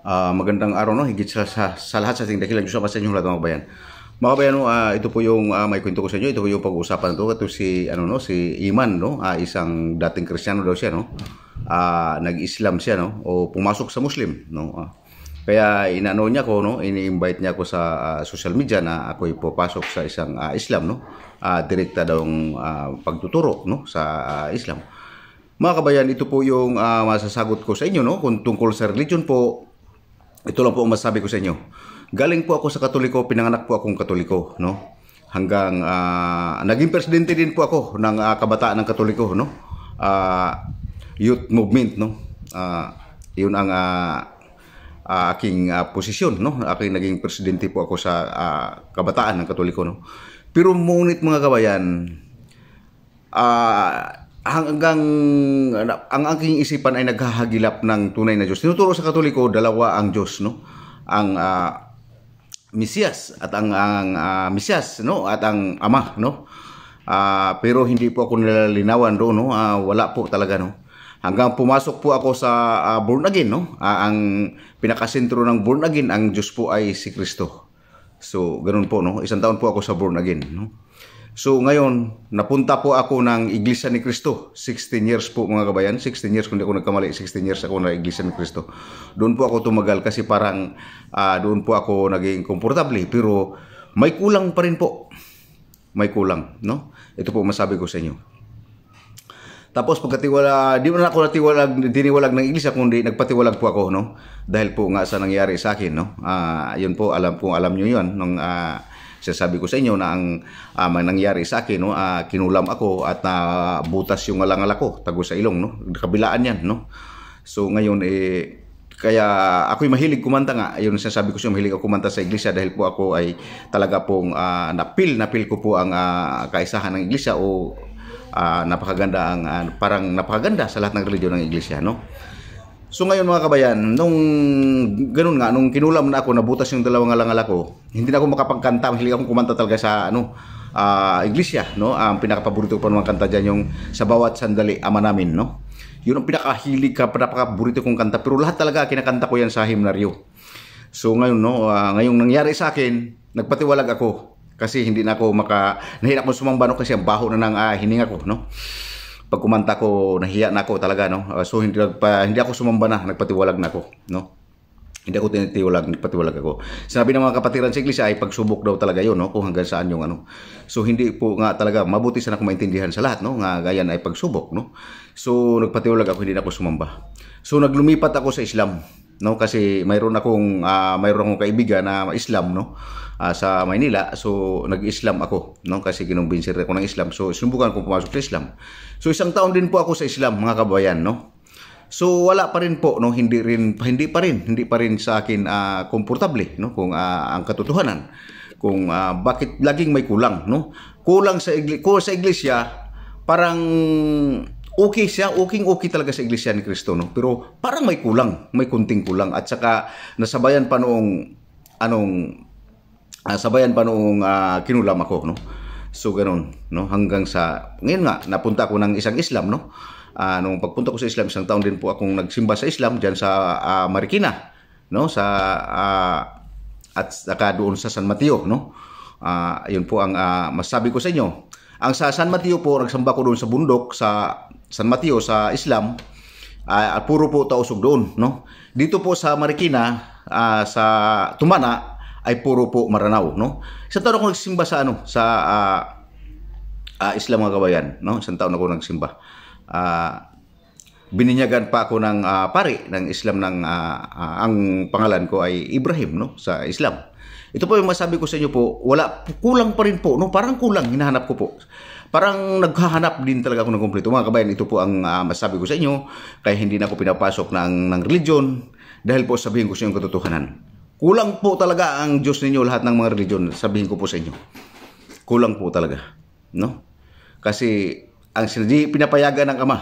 Magandang araw, no, higit sa lahat sa ating dakilang Diyos sa inyong lahat, mga kabayan. Mga kabayan, no, ito po yung may kwento ko sa inyo. Ito po yung pag-uusapan ito. Ito si si Iman, no, isang dating Kristiyano daw siya, no. Nag-Islam siya, no, o pumasok sa Muslim, no. Kaya inano niya ko, no, ini-invite niya ako sa social media na ako'y papasok sa isang Islam, no. Direkta daw ang pagtuturo, no, sa Islam. Mga kabayan, ito po yung masasagot ko sa inyo, no, kung tungkol sa religion po. Ito lang po ang masasabi ko sa inyo. Galing po ako sa Katoliko, pinanganak po akong Katoliko, no? Hanggang naging presidente din po ako ng kabataan ng Katoliko, no? Youth movement, no? Yun ang aking posisyon, no? Aking naging presidente po ako sa kabataan ng Katoliko, no? Pero ngunit mga kabayan, hanggang ang aking isipan ay naghahagilap ng tunay na Diyos. Tinuturo sa Katoliko, dalawa ang Diyos, no? Ang Mesiyas at ang Mesiyas, no? At ang Ama, no? Pero hindi po ako nilalinawan doon, no? Wala po talaga, no? Hanggang pumasok po ako sa born again, no? Ang pinakasentro ng born again, ang Diyos po ay si Kristo. So, ganun po, no? Isang taon po ako sa born again, no? So ngayon, napunta po ako ng Iglesia ni Cristo. 16 years po mga kabayan. 16 years, kung di ako nagkamali, 16 years ako na Iglesia ni Cristo. Doon po ako tumagal kasi parang doon po ako naging komportable. Pero may kulang pa rin po. May kulang, no? Ito po masabi ko sa inyo. Tapos pagkatiwala, di mo na ako diniwalag ng Iglesia, kundi nagpatiwalag po ako, no? Dahil po nga sa nangyari sa akin, no? Yun po, alam nyo yun, nung sasabi ko sa inyo na ang nangyari sa akin, no, kinulam ako at butas yung alangal ko, tago sa ilong, no, kabilaan yan, no. So ngayon kaya ako'y mahilig kumanta nga. Ayun sinasabi ko siya, mahilig ako kumanta sa iglesia dahil po ako ay talaga pong napil ko po ang kaisahan ng iglesia o napakaganda parang napakaganda sa lahat ng religiyon ng iglesia, no. So ngayon mga kabayan, nung ganun nga, nung kinulam na ako, nabutas yung dalawang alangal ko, hindi na ako makapagkanta, mahilig akong kumanta talaga sa iglesia, no? Ang pinakapaborito ko pa naman kanta dyan yung Sa Bawat Sandali, Ama Namin, no? Yun ang pinakahilig pinakapaborito kong kanta, pero lahat talaga kinakanta ko yan sa himnaryo. So ngayon, no, ngayong nangyari sa akin, nagpatiwalag ako kasi hindi na ako nahirap ko sumamba, no, kasi ang baho na ng hininga ko, no? Pag kumanta ko, nahiya na ako talaga, no? So hindi ako sumamba na, nagpatiwalag na ako, no? Hindi ako tinitiwalag, nagpatiwalag ako. Sinabi ng mga kapatiran sa iglesia ay pagsubok daw talaga yun, no? Kung hanggang saan yung ano. So hindi po nga talaga, mabuti sana kung maintindihan sa lahat, no? Nga gayan ay pagsubok, no? So nagpatiwalag ako, hindi na ako sumamba. So naglumipat ako sa Islam, no? Kasi mayroon akong kaibigan na Islam, no? Sa Maynila. So nag-Islam ako, no, kasi kinumbinsi ako ng Islam. So sinubukan ko pumasok sa Islam. So isang taon din po ako sa Islam, mga kabayan, no. So wala pa rin po, no, hindi pa rin sa akin komportable, no, kung ang katotohanan, kung bakit laging may kulang, no. Kulang sa iglesia, parang okay siya, okay talaga sa iglesia ni Cristo, no, pero parang may kulang, may kunting kulang, at saka nasabayan pa noong kinulam ako, no. So ganun, no, hanggang sa ngayon nga napunta ako ng isang Islam, no. Nung pagpunta ko sa Islam, isang taon din po akong nagsimba sa Islam diyan sa Marikina, no, at saka doon sa San Mateo, no. Yun po ang masabi ko sa inyo. Ang sa San Mateo po, nagsamba ko doon sa bundok sa San Mateo sa Islam, puro po tausog doon, no. Dito po sa Marikina, sa Tumana, ay puro po Maranao, no. Isang taon ako nagsimba sa Islam, mga kabayan, no. Isang taon ako nagsimba. Bininyagan pa ako ng pari ng Islam ang pangalan ko ay Ibrahim, no, sa Islam. Ito po yung masabi ko sa inyo po, kulang pa rin po, no, parang kulang, hinahanap ko po. Parang naghahanap din talaga ako ng kumpleto, mga kabayan. Ito po ang masabi ko sa inyo, kaya hindi na ako pinapasok ng religion dahil po sabihin ko sa inyo ang katotohanan. Kulang po talaga ang Diyos ninyo, lahat ng mga religion, sabihin ko po sa inyo. Kulang po talaga, no? Kasi ang pinapayagan ng Ama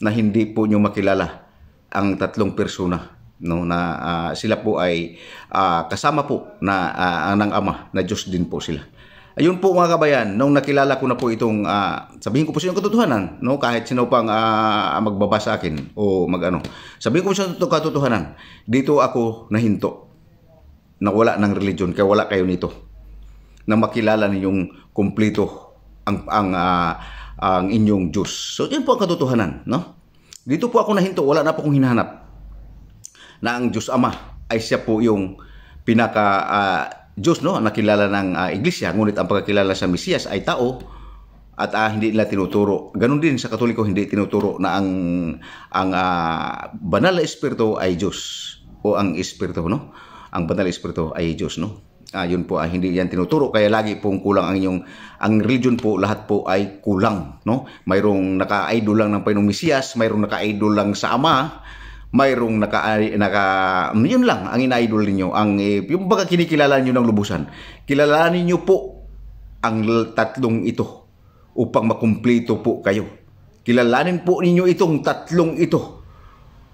na hindi po nyo makilala ang tatlong persona, no, na sila po ay kasama po ng Ama, na Diyos din po sila. Ayun po mga kabayan, nung nakilala ko na po itong, sabihin ko po sa inyo katotohanan, no? Kahit sino pang magbaba sa akin o mag-ano. Sabihin ko sa inyo katotohanan, dito ako nahinto na wala ng religion, kaya wala kayo nito. Na makilala ninyong kumpleto ang inyong Diyos. So yun po ang katotohanan, no? Dito po ako nahinto, wala na po akong hinahanap na ang Diyos Ama ay siya po yung pinaka Diyos, no, nakilala ng iglesia, ngunit ang pagkakilala sa Mesiyas ay tao at hindi nila tinuturo. Ganon din sa Katoliko, hindi tinuturo na ang banal na espiritu ay Diyos o ang espiritu, no? Ang banal na espiritu ay Diyos, no? Yun po hindi yan tinuturo, kaya lagi pong kulang ang religion po, lahat po ay kulang, no? Mayroong naka-idol lang ng Panginoong Mesiyas, mayroong naka-idol lang sa Ama, mayroong yun lang ang ina-idol ninyo, yung baga kinikilala niyo ng lubusan. Kilalanin niyo po ang tatlong ito upang makumpleto po kayo. Kilalanin po ninyo itong tatlong ito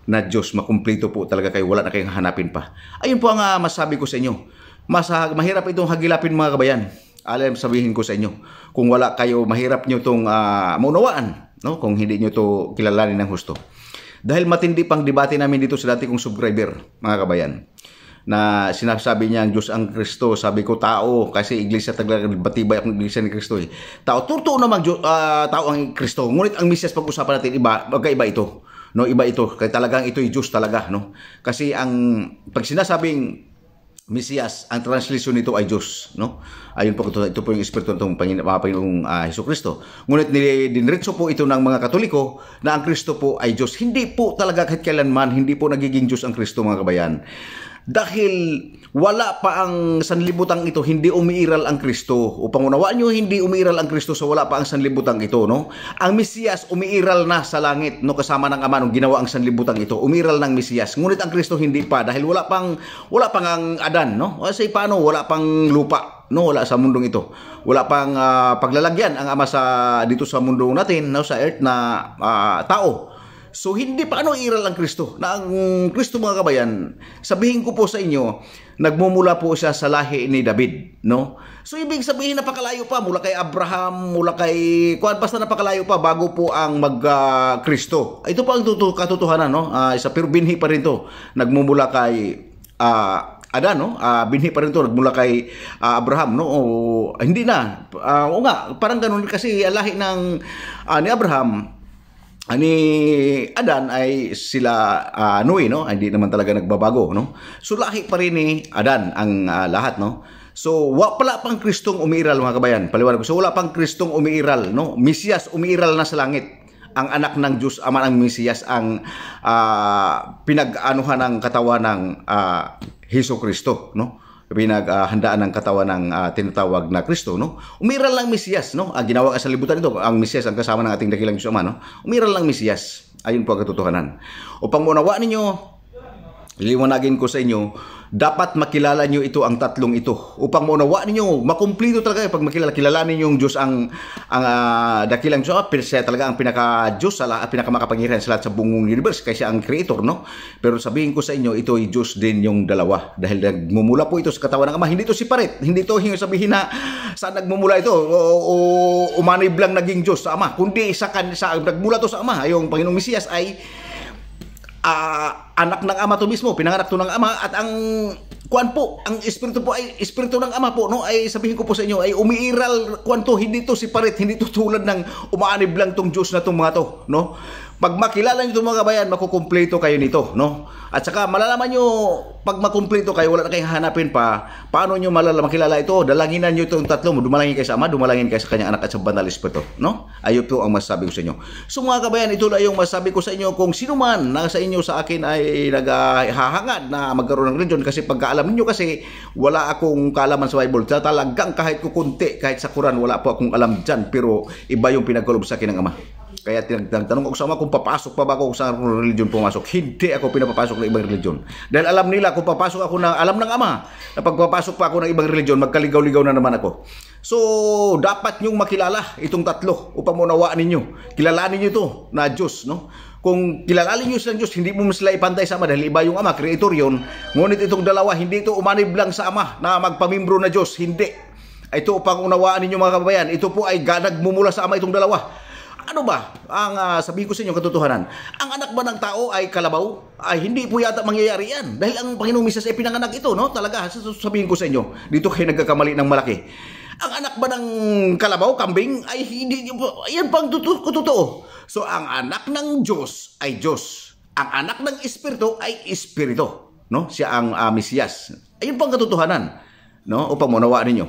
na Diyos, makumpleto po talaga kayo, wala na kayong hanapin pa. Ayun po ang masabi ko sa inyo. Mahirap itong hagilapin mga kabayan. Alam, sabihin ko sa inyo, kung wala kayo, mahirap nyo itong maunawaan, no? Kung hindi nyo ito kilalanin ng husto. Dahil matindi pang debate namin dito sa dati kong subscriber, mga kabayan, na sinasabi niya ang Diyos ang Kristo. Sabi ko tao, kasi iglesia talaga, batibay akong iglesia ni Kristo. Tao, totoo naman tao ang Kristo. Ngunit ang Mesiyas pag-usapan natin, magkaiba ito. No, iba ito. Kaya talagang ito'y Diyos talaga, no? Kasi pag sinasabing Mesiyas, ang translation nito ay Diyos, no? Ayun po, ito po yung espiritu ng Panginoong Hesukristo. Ngunit dinretso po ito ng mga Katoliko na ang Kristo po ay Diyos. Hindi po talaga kahit kailanman, hindi po nagiging Diyos ang Kristo, mga kabayan. Dahil wala pa ang sanlibutang ito, hindi umiiral ang Kristo. Upang unawaan nyo, hindi umiiral ang Kristo, so wala pa ang sanlibutang ito, no? Ang Mesiyas umiiral na sa langit, no? Kasama ng Ama nung ginawa ang sanlibutang ito. Umiiral ng Mesiyas. Ngunit ang Kristo hindi pa, dahil wala pang ang Adan, no? Kasi paano? Wala pang lupa, no? Wala sa mundong ito. Wala pang paglalagyan ang Ama dito sa mundo natin, no? Sa earth na tao. So, hindi pa iral ang Kristo. Na ang Kristo, mga kabayan, sabihin ko po sa inyo, nagmumula po siya sa lahi ni David, no? So, ibig sabihin, napakalayo pa, mula kay Abraham, mula kay, basta napakalayo pa, bago po ang Kristo. Ito po ang katotohanan, no? Pero binhi pa rin to. Nagmumula kay Adan, no? Binhi pa rin to, nagmula kay Abraham, no? Hindi na. O nga, parang ganun kasi lahi ni Abraham, ni Adan ay sila Noe, no? Hindi naman talaga nagbabago, no? So lahi pa rin ni Adan ang lahat, no? So wala pang Kristong umiiral, mga kabayan. Paliwanag ko. So wala pang Kristong umiiral, no? Mesiyas umiiral na sa langit. Ang anak ng Diyos, Ama ng Mesiyas ang pinag-anuhan ng katawan ng Hesukristo, no? Pinaghandaan ng katawan ng tinatawag na Kristo, no? Umiral lang Mesiyas, no? Ginawa sa libutan ito, ang Mesiyas ang kasama ng ating dakilang Diyos Ama, no? Umiral lang Mesiyas. Ayun po ang katotohanan. Upang maunawaan ninyo, liwanagin ko sa inyo, dapat makilala nyo ito, ang tatlong ito. Upang maunawaan ninyo, makumplito talaga pag kilalanin nyo yung Diyos ang dakilang Diyos. Siya talaga ang pinaka-Diyos, pinakamakapangyarihan sa lahat sa buong universe, kasi ang creator, no? Pero sabihin ko sa inyo, ito ay Diyos din yung dalawa. Dahil nagmumula po ito sa katawan ng Ama. Hindi ito separate. Hindi ito sabihin na saan nagmumula ito o umanib lang naging Diyos sa Ama. Kundi nagmula to sa Ama. Yung Panginoong Mesiyas ay anak ng Ama to mismo, pinanganak to ng Ama, at ang espiritu po ay espiritu ng Ama po, no? Ay sabihin ko po sa inyo, ay umiiral hindi to separate, hindi to tulad ng umaanib lang tong Diyos na tong mga to, no? Pag makilala nyo itong mga kabayan, makukumpleto kayo nito, no? At saka malalaman nyo, pag makumpleto kayo, wala na kayong hanapin pa, paano nyo makilala ito? Dalanginan nyo itong tatlo, dumalangin kayo sa Ama, dumalangin kayo sa kanyang anak at sa banal espiritu, no? Ayun po ang masasabi ko sa inyo. So mga kabayan, ito lang yung masasabi ko sa inyo. Kung sino man nasa inyo sa akin ay naghahangad na magkaroon ng religion, kasi pagkaalam niyo kasi wala akong kaalaman sa Bible. Talagang kahit kukunti, kahit sa Quran, wala po akong alam dyan, pero iba yung pinagkalob sa akin ng Ama. Kaya tinagtanong ako sa Ama kung papasok pa ba ako sa religion pumasok. Hindi ako pinapapasok ng ibang religion. Dahil alam nila kung papasok ako alam ng Ama, na pagpapasok pa ako ng ibang religion, magkaligaw-ligaw na naman ako. So, dapat nyong makilala itong tatlo upang maunawaan ninyo. Kilalanin nyo ito na Diyos, no? Kung kilalanin nyo silang Diyos, hindi mo sila ipantay sa Ama dahil iba yung Ama, creator yun. Ngunit itong dalawa, hindi ito umanib lang sa Ama na magpamimbro na Diyos. Hindi. Ito upang unawaan ninyo mga kababayan, ito po ay nagmumula sa Ama itong dalawa. Ano ba ang sabihin ko sa inyo katotohanan? Ang anak ba ng tao ay kalabaw? Ay hindi po yata mangyayari yan. Dahil ang Panginoong Misas ay pinanganak ito, no? Talaga, sabihin ko sa inyo, dito kayo nagkakamali ng malaki. Ang anak ba ng kalabaw, kambing, ay hindi, yan pang totoo. So, ang anak ng Diyos ay Diyos. Ang anak ng Espiritu ay Espiritu, no? Siya ang Mesiyas. Ayun pang katotohanan, no? Upang maunawaan ninyo.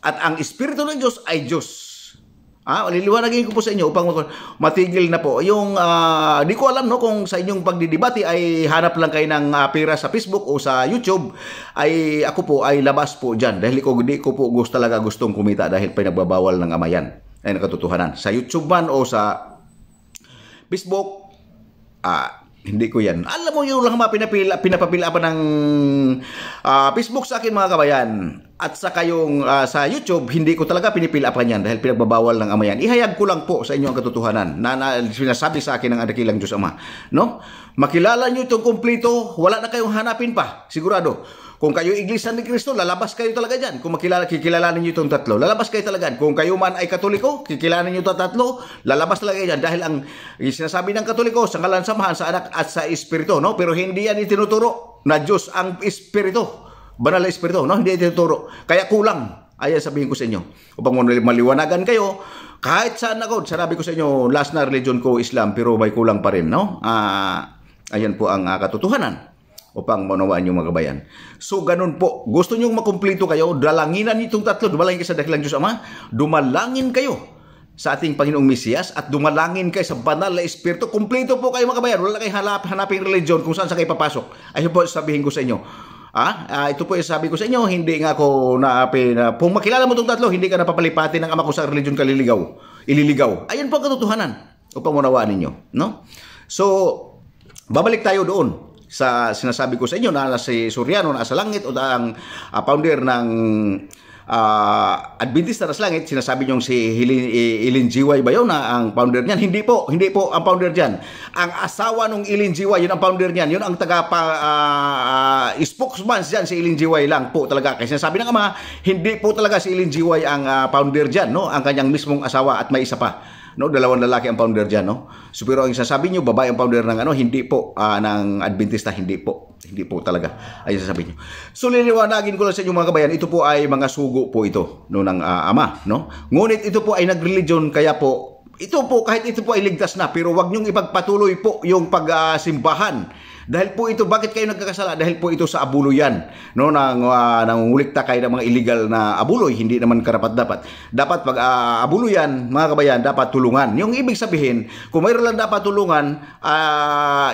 At ang Espiritu ng Diyos ay Diyos. Liliwanagin ko po sa inyo upang matigil na po. Yung, di ko alam no, kung sa inyong pagdidebate ay hanap lang kayo ng pera sa Facebook o sa YouTube, ay ako po ay labas po dyan. Dahil di ko po gustong kumita dahil pinagbabawal ng Ama yan. Ay nakatotohanan. Sa YouTube man o sa Facebook, hindi ko yan. Alam mo yung lang pinapapila pa ng Facebook sa akin mga kabayan. At sa kayong sa YouTube, hindi ko talaga pinipila-apan yan dahil pinagbabawal ng Ama yan. Ihayag ko lang po sa inyo ang katotohanan na sinasabi sa akin ng dakilang Diyos Ama. No? Makilala nyo itong kumplito, wala na kayong hanapin pa. Sigurado. Kung kayo Iglesia ni Cristo, lalabas kayo talaga dyan. Kung kikilalanin nyo itong tatlo, lalabas kayo talaga. Kung kayo man ay Katoliko, kikilalanin nyo itong tatlo, lalabas talaga dyan. Dahil ang sinasabi ng Katoliko, sa ngalan, samahan, sa anak at sa Espiritu. No? Pero hindi yan itinuturo na Diyos ang Espiritu. Banal na Espiritu. No? Hindi itinuturo. Kaya kulang. Ayan sabihin ko sa inyo. Upang maliwanagan kayo, kahit saan ako, sanabi ko sa inyo, last na religion ko Islam, pero may kulang pa rin. No? Ayan po ang katotohanan. Upang maunawaan yung mga kabayan. So, ganun po. Gusto nyo makumplito kayo, dalanginan itong tatlo. Dumalangin kayo sa dakilang Diyos Ama. Dumalangin kayo sa ating Panginoong Mesiyas at dumalangin kayo sa banal na Espiritu. Kumplito po kayo mga kabayan. Wala kayo hanaping religion kung saan kayo papasok. Ayun po sabihin ko sa inyo. Ito po yung sabi ko sa inyo, hindi nga ako kung makilala mo itong tatlo, hindi ka napapalipati ng Ama ko sa religion ka ililigaw. Ayun po ang katotohanan upang maunawaan ninyo. No? So, babalik tayo doon sa sinasabi ko sa inyo na si Soriano nasa langit o ang founder ng Adventista na sa langit, sinasabi niyong si Ellen G. White ba yun na ang founder niyan? Hindi po ang founder diyan. Ang asawa ng Ellen G. White, yun ang founder niyan. Yun ang spokesman diyan, si Ellen G. White lang po talaga. Kasi sinasabi ng Ama, hindi po talaga si Ellen G. White ang founder diyan, no? Ang kanyang mismong asawa at may isa pa. No, dalawang lalaki ang founder diyan, no. So, pero ang sasabi niyo babae ang founder ng hindi po ng Adventista, hindi po talaga. Ay sasabihin niyo. So liliwanagin ko lang sa inyo mga kabayan, ito po ay mga sugo po ito no ng Ama, no. Ngunit ito po ay nagreligion kaya po ito po kahit ito po ay ligtas na pero wag niyong ipagpatuloy po yung pagsimbahan. Dahil po ito, bakit kayo nagkakasala? Dahil po ito sa abuluyan, no, nangungulikta kayo ng mga illegal na abuloy, hindi naman karapat-dapat. Dapat pag abuluyan, mga kabayan, dapat tulungan. Yung ibig sabihin, kung mayroon lang dapat tulungan,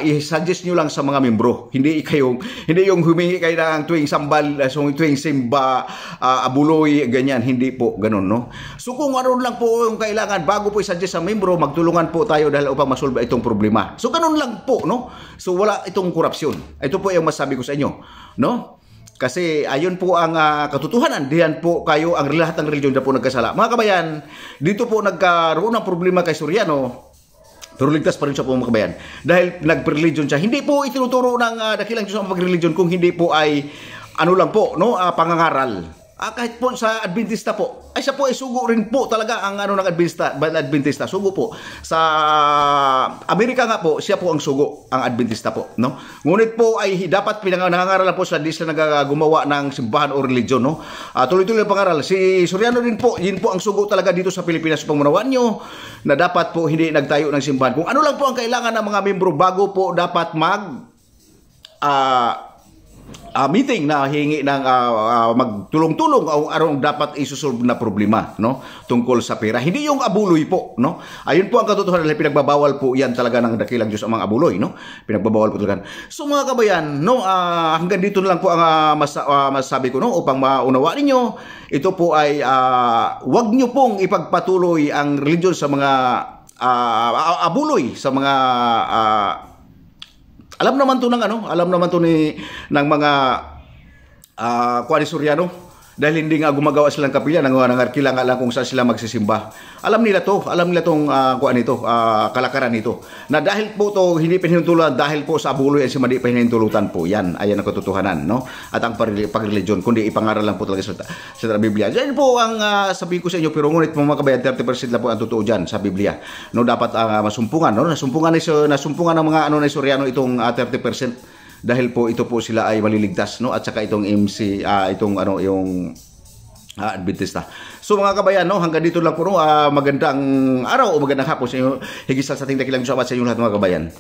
i-suggest nyo lang sa mga membro. Hindi yung humingi kayo ng tuwing sambal, tuwing simba, abuloy, ganyan. Hindi po, ganun, no? So kung ano lang po yung kailangan, bago po i-suggest sa membro, magtulungan po tayo dahil upang masolve itong problema. So ganun lang po, no? So wala itong korupsyon. Ito po yung masabi ko sa inyo, no? Kasi ayun po ang katotohanan. Diyan po kayo ang lahat ng religion na po nagkasala. Mga kabayan, dito po nagkaroon ng problema kay Soriano. Pero ligtas pa rin siya po mga kabayan. Dahil nag-religion siya. Hindi po itinuturo ng dakilang Diyos ang pag-religion kung hindi po ay ano lang po, no? Pangangaral. Kahit po sa Adventista po, ay siya po ay sugo rin po talaga ang ng Adventista, sugo po. Sa Amerika nga po, siya po ang sugo, ang Adventista po, no? Ngunit po ay dapat nangangaral po sa di sila naggumawa ng simbahan o religion, no? Tuloy-tuloy ang pangaral. Si Soriano din po, yun po ang sugo talaga dito sa Pilipinas. Pangmunawaan nyo na dapat po hindi nagtayo ng simbahan. Kung ano lang po ang kailangan ng mga membro bago po dapat meeting na hingi ng magtulong-tulong o anong dapat isusolve na problema, no, tungkol sa pera. Hindi yung abuloy po, no. Ayun po ang katotohanan dahil pinagbabawal po yan talaga ng dakilang Diyos ang mga abuloy, no. Pinagbabawal po talaga. So mga kabayan, no, hanggang dito na lang po ang masabi ko, no, upang maunawaan ninyo. Ito po ay wag nyo pong ipagpatuloy ang religion sa mga abuloy, sa mga alam naman to ng ng mga Soriano dahil hindi nga gumagawa silang kapilya, nangarkila nga lang kung saan sila magsisimba. Alam nila tong kalakaran nito. Na dahil po to hindi pinahintulutan, dahil po sa abuloy ay si madi pinahintulutan po. Yan, ayan ang katotohanan, no? At ang pagreligion, kundi ipangaral lang po talaga sa Biblia. Yan po ang sabihin ko sa inyo, pero ngunit mga kabayan, 30% lang po ang totoo dyan sa Biblia. No, dapat masumpungan, no? Nasumpungan ng mga Suryano itong 30%. Dahil po ito po sila ay maliligtas, no, at saka itong MC yung Adventista. So mga kabayan, no, hanggang dito lang po, no, magandang araw o magandang hapon sa inyo, higit sa ating dakilang Diyos sa inyo lahat mga kabayan.